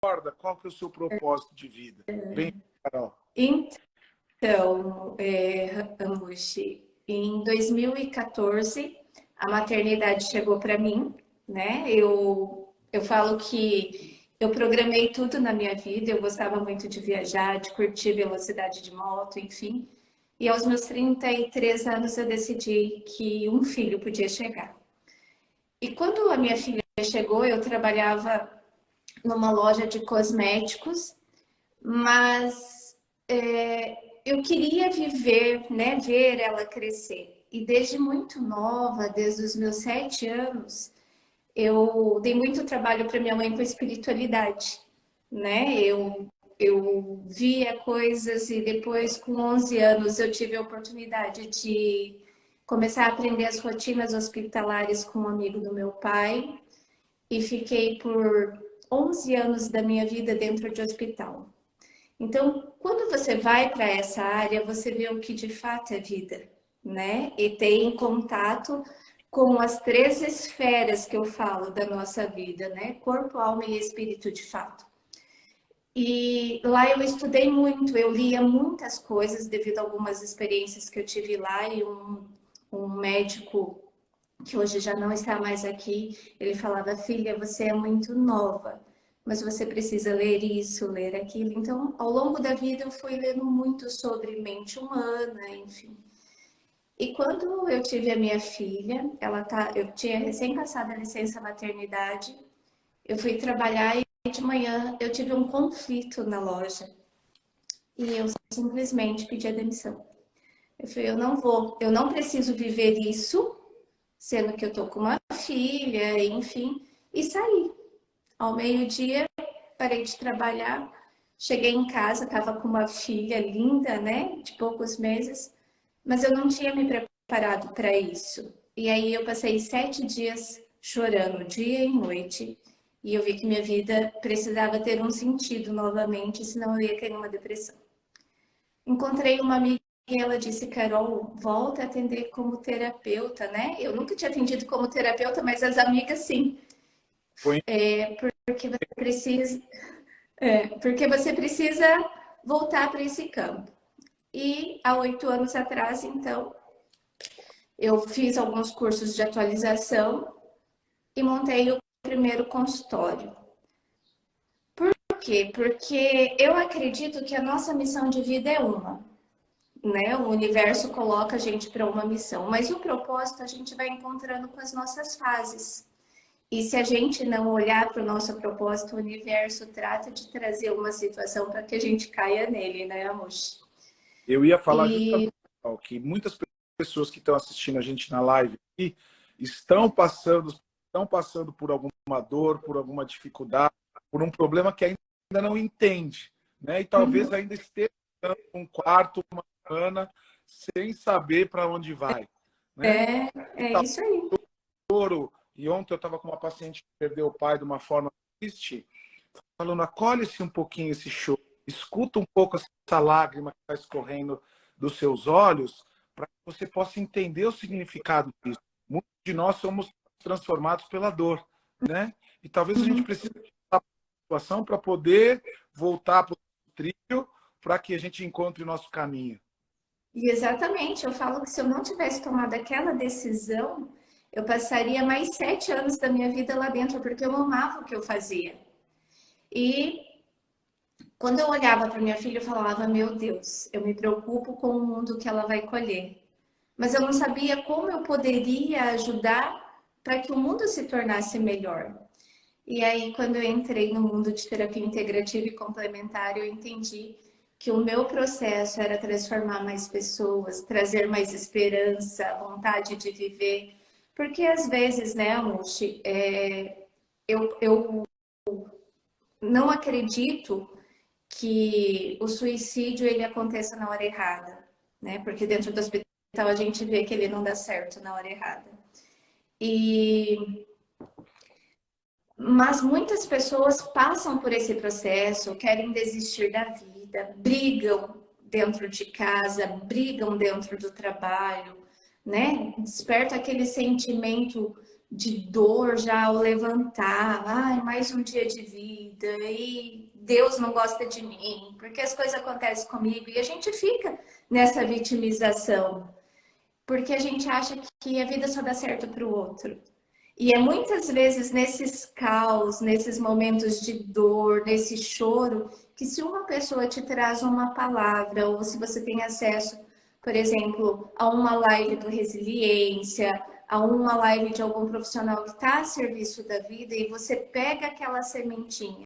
qual que é o seu propósito de vida? Bem, Carol. Então, Rambucci, em 2014, a maternidade chegou para mim, né? Eu falo que eu programei tudo na minha vida, eu gostava muito de viajar, de curtir velocidade de moto, enfim. E aos meus 33 anos eu decidi que um filho podia chegar. E quando a minha filha chegou, eu trabalhava numa loja de cosméticos, mas eu queria viver, né, ver ela crescer. E desde muito nova, desde os meus 7 anos, eu dei muito trabalho para minha mãe com espiritualidade, né? Eu via coisas e depois, com 11 anos, eu tive a oportunidade de começar a aprender as rotinas hospitalares com um amigo do meu pai e fiquei por 11 anos da minha vida dentro de hospital. Então, quando você vai para essa área, você vê o que de fato é vida, né? E tem contato com as 3 esferas que eu falo da nossa vida, né? Corpo, alma e espírito de fato. E lá eu estudei muito, eu lia muitas coisas devido a algumas experiências que eu tive lá e um médico que hoje já não está mais aqui, ele falava: filha, você é muito nova, mas você precisa ler isso, ler aquilo. Então, ao longo da vida, eu fui lendo muito sobre mente humana, enfim. E quando eu tive a minha filha, eu tinha recém passado a licença maternidade, eu fui trabalhar e de manhã eu tive um conflito na loja. E eu simplesmente pedi a demissão. Eu falei: eu não vou, eu não preciso viver isso, sendo que eu tô com uma filha, enfim, e saí. Ao meio-dia, parei de trabalhar, cheguei em casa, estava com uma filha linda, né, de poucos meses, mas eu não tinha me preparado para isso. E aí eu passei 7 dias chorando, dia e noite, e eu vi que minha vida precisava ter um sentido novamente, senão eu ia cair numa depressão. Encontrei uma amiga e ela disse: Carol, volta a atender como terapeuta, né? Eu nunca tinha atendido como terapeuta, mas as amigas sim. Foi. Porque você precisa voltar para esse campo. E há 8 anos atrás, então, eu fiz alguns cursos de atualização e montei o primeiro consultório. Por quê? Porque eu acredito que a nossa missão de vida é uma, né? O universo coloca a gente para uma missão, mas o propósito a gente vai encontrando com as nossas fases. E se a gente não olhar para o nosso propósito, o universo trata de trazer uma situação para que a gente caia nele, né, amor? Eu ia falar justamente que muitas pessoas que estão assistindo a gente na live aqui estão passando por alguma dor, por alguma dificuldade, por um problema que ainda não entende, né? E talvez ainda esteja um quarto, uma semana, sem saber para onde vai, né? É isso aí. E ontem eu estava com uma paciente que perdeu o pai de uma forma triste, falando: acolhe-se um pouquinho esse choro, escuta um pouco essa lágrima que está escorrendo dos seus olhos, para que você possa entender o significado disso. Muitos de nós somos transformados pela dor, né? E talvez a gente precise passar por uma situação para poder voltar para o trilho, para que a gente encontre o nosso caminho. E exatamente, eu falo que se eu não tivesse tomado aquela decisão, eu passaria mais 7 anos da minha vida lá dentro, porque eu amava o que eu fazia. E quando eu olhava para minha filha, eu falava: meu Deus, eu me preocupo com o mundo que ela vai colher. Mas eu não sabia como eu poderia ajudar para que o mundo se tornasse melhor. E aí, quando eu entrei no mundo de terapia integrativa e complementar, eu entendi que o meu processo era transformar mais pessoas, trazer mais esperança, vontade de viver. Porque às vezes, né, Amushi, eu não acredito que o suicídio ele aconteça na hora errada, né? Porque dentro do hospital a gente vê que ele não dá certo na hora errada. Mas muitas pessoas passam por esse processo, querem desistir da vida, brigam dentro de casa, brigam dentro do trabalho, né? Desperta aquele sentimento de dor já ao levantar, ai, mais um dia de vida, e Deus não gosta de mim, porque as coisas acontecem comigo, e a gente fica nessa vitimização, porque a gente acha que a vida só dá certo para o outro. E é muitas vezes nesses caos, nesses momentos de dor, nesse choro, que se uma pessoa te traz uma palavra, ou se você tem acesso, por exemplo, a uma live do Resiliência, a uma live de algum profissional que está a serviço da vida, e você pega aquela sementinha